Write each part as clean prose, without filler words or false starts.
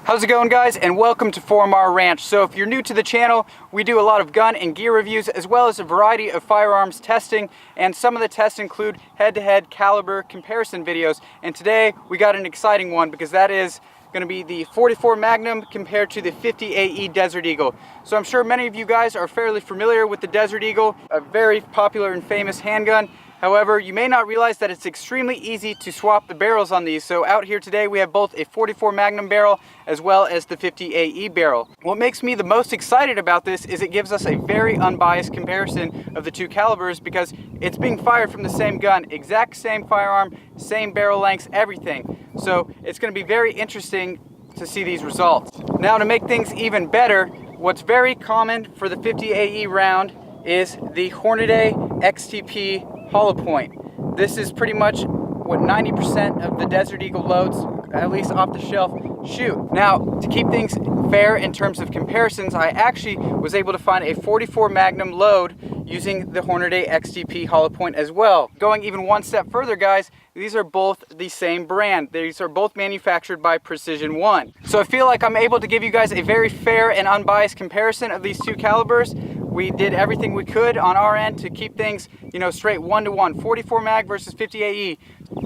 How's it going, guys, and welcome to 4MR Ranch. So if you're new to the channel, we do a lot of gun and gear reviews as well as a variety of firearms testing, and some of the tests include head-to-head caliber comparison videos. And today we got an exciting one because that is going to be the 44 Magnum compared to the 50 AE Desert Eagle. So I'm sure many of you guys are fairly familiar with the Desert Eagle, a very popular and famous handgun. However, you may not realize that it's extremely easy to swap the barrels on these. So out here today we have both a 44 Magnum barrel as well as the 50 AE barrel. What makes me the most excited about this is it gives us a very unbiased comparison of the two calibers because it's being fired from the same gun, exact same firearm, same barrel lengths, everything. So it's going to be very interesting to see these results. Now, to make things even better, what's very common for the 50 AE round is the Hornady XTP hollow point. This is pretty much what 90% of the Desert Eagle loads, at least off the shelf, shoot. Now, to keep things fair in terms of comparisons, I actually was able to find a 44 Magnum load using the Hornady XTP hollow point as well. Going even one step further, guys, these are both the same brand. These are both manufactured by Precision One. So I feel like I'm able to give you guys a very fair and unbiased comparison of these two calibers. We did everything we could on our end to keep things, straight 1-to-1, 44 mag versus 50 AE.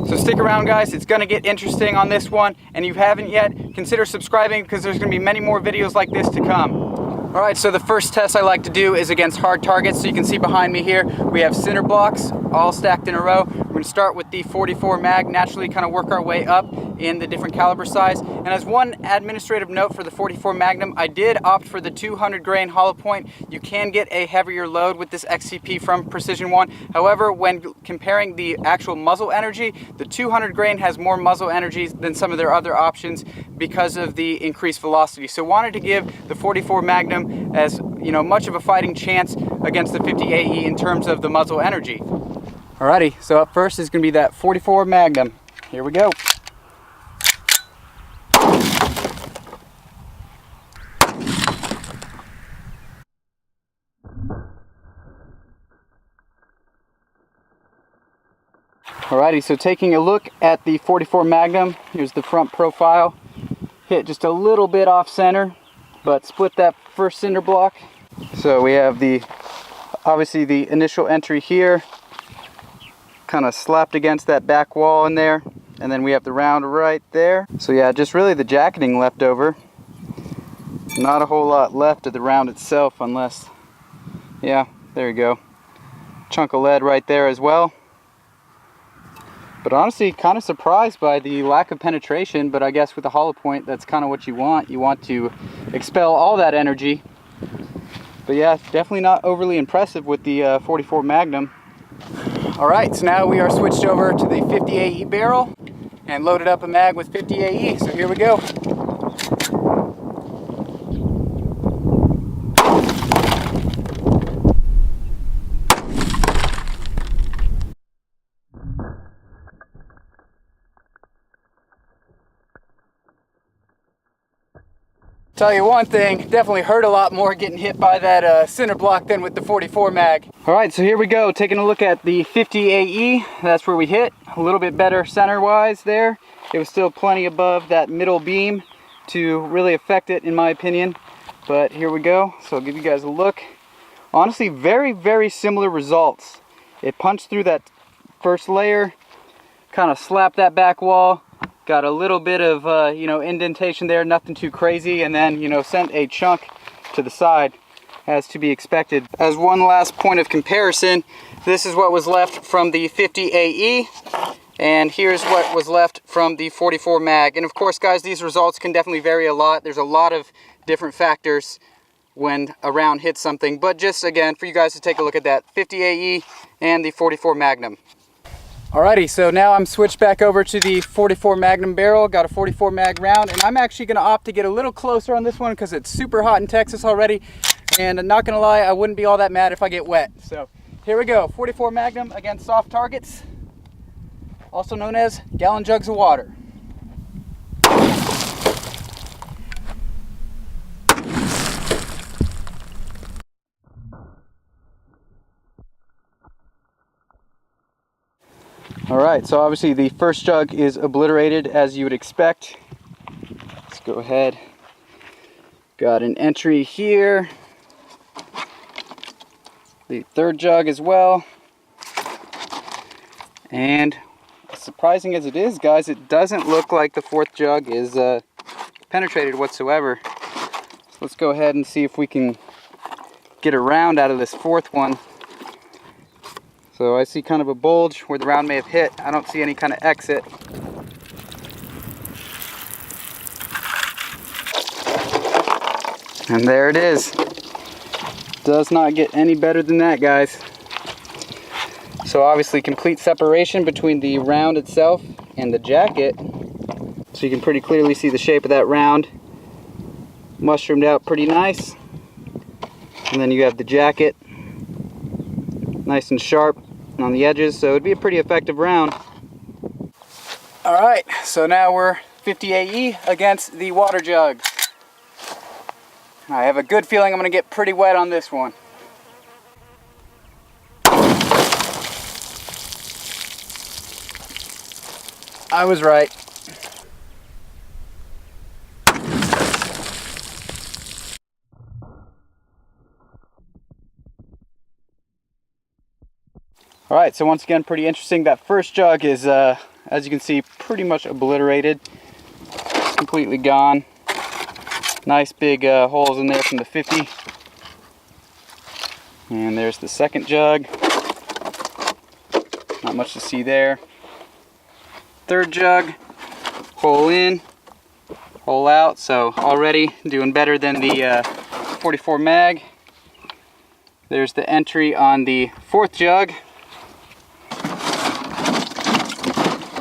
So stick around, guys. It's going to get interesting on this one, and if you haven't yet, consider subscribing because there's going to be many more videos like this to come. Alright, so the first test I like to do is against hard targets. So you can see behind me here, we have cinder blocks all stacked in a row. We're going to start with the 44 mag, naturally kind of work our way up in the different caliber size. And as one administrative note for the 44 Magnum, I did opt for the 200 grain hollow point. You can get a heavier load with this XCP from Precision One. However, when comparing the actual muzzle energy, the 200 grain has more muzzle energy than some of their other options because of the increased velocity. So wanted to give the 44 Magnum as much of a fighting chance against the 50 AE in terms of the muzzle energy. Alrighty, so up first is going to be that 44 Magnum. Here we go. Alrighty, so taking a look at the 44 Magnum, here's the front profile. Hit just a little bit off center, but split that first cinder block. So we have obviously the initial entry here, kind of slapped against that back wall in there, and then we have the round right there. So yeah, just really the jacketing left over. Not a whole lot left of the round itself, unless, yeah, there you go. Chunk of lead right there as well. But honestly, kind of surprised by the lack of penetration, but I guess with the hollow point, that's kind of what you want. You want to expel all that energy. But yeah, definitely not overly impressive with the 44 Magnum. Alright, so now we are switched over to the 50 AE barrel and loaded up a mag with 50 AE, so here we go. Tell you one thing, definitely hurt a lot more getting hit by that cinder block than with the 44 mag. Alright, so here we go, taking a look at the 50 AE. That's where we hit. A little bit better center wise there. It was still plenty above that middle beam to really affect it, in my opinion. But here we go, so I'll give you guys a look. Honestly, very, very similar results. It punched through that first layer, kind of slapped that back wall. Got a little bit of, indentation there, nothing too crazy, and then, sent a chunk to the side, as to be expected. As one last point of comparison, this is what was left from the 50 AE, and here's what was left from the 44 mag. And of course, guys, these results can definitely vary a lot. There's a lot of different factors when a round hits something, but just, again, for you guys to take a look at that 50 AE and the 44 Magnum. Alrighty, so now I'm switched back over to the 44 Magnum barrel, got a 44 mag round, and I'm actually going to opt to get a little closer on this one because it's super hot in Texas already, and I'm not going to lie, I wouldn't be all that mad if I get wet. So here we go, 44 Magnum against soft targets, also known as gallon jugs of water. Alright, so obviously the first jug is obliterated as you would expect. Let's go ahead. Got an entry here. The third jug as well. And as surprising as it is, guys, it doesn't look like the fourth jug is penetrated whatsoever. So let's go ahead and see if we can get a round out of this fourth one. So I see kind of a bulge where the round may have hit. I don't see any kind of exit. And there it is. Does not get any better than that, guys. So obviously complete separation between the round itself and the jacket. So you can pretty clearly see the shape of that round. Mushroomed out pretty nice. And then you have the jacket. Nice and sharp on the edges, so it'd be a pretty effective round. Alright, so now we're 50 AE against the water jug. I have a good feeling I'm going to get pretty wet on this one. I was right. Alright, so once again, pretty interesting. That first jug is, as you can see, pretty much obliterated. It's completely gone. Nice big holes in there from the 50. And there's the second jug. Not much to see there. Third jug, hole in, hole out. So already doing better than the 44 mag. There's the entry on the fourth jug.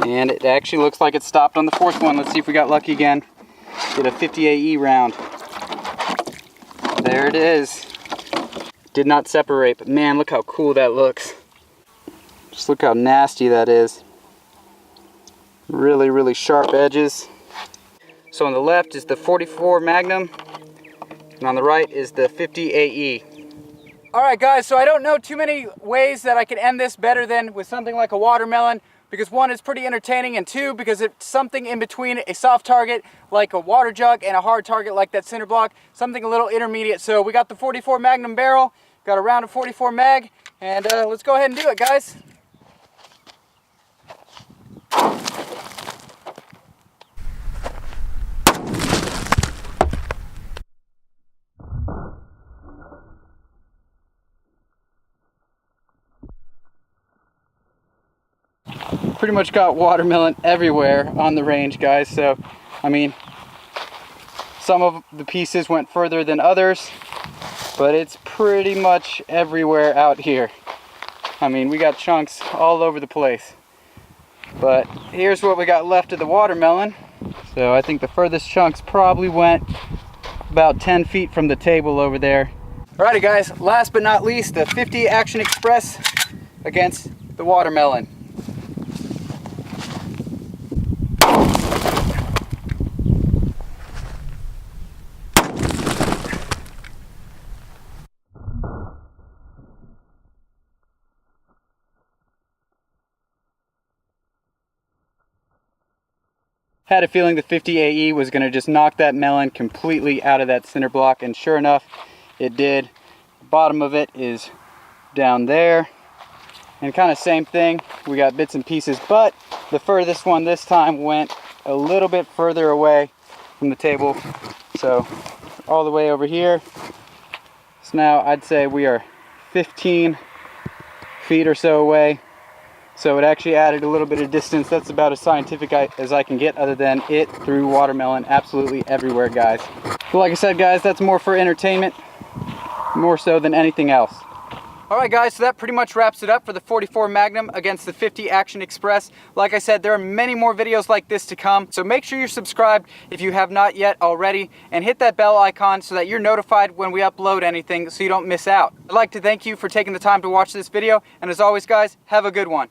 And it actually looks like it stopped on the fourth one. Let's see if we got lucky again. Get a 50 AE round. There it is. Did not separate, but man, look how cool that looks. Just look how nasty that is. Really, really sharp edges. So on the left is the 44 Magnum, and on the right is the 50 AE. Alright guys, so I don't know too many ways that I could end this better than with something like a watermelon. Because one, it's pretty entertaining, and two, because it's something in between a soft target like a water jug and a hard target like that cinder block, something a little intermediate. So we got the 44 Magnum Barrel, got a round of 44 mag, and let's go ahead and do it, guys. Pretty much got watermelon everywhere on the range, guys. So I mean, some of the pieces went further than others, but it's pretty much everywhere out here. I mean, we got chunks all over the place. But here's what we got left of the watermelon. So I think the furthest chunks probably went about 10 feet from the table over there. Alrighty guys, last but not least, the 50 Action Express against the watermelon. Had a feeling the 50 AE was going to just knock that melon completely out of that cinder block, and sure enough, it did. The bottom of it is down there, and kind of same thing, we got bits and pieces, but the furthest one this time went a little bit further away from the table, so all the way over here. So now I'd say we are 15 feet or so away. So it actually added a little bit of distance. That's about as scientific as I can get, other than it threw watermelon absolutely everywhere, guys. But like I said, guys, that's more for entertainment, more so than anything else. Alright guys, so that pretty much wraps it up for the 44 Magnum against the 50 Action Express. Like I said, there are many more videos like this to come, so make sure you're subscribed if you have not yet already, and hit that bell icon so that you're notified when we upload anything so you don't miss out. I'd like to thank you for taking the time to watch this video, and as always guys, have a good one.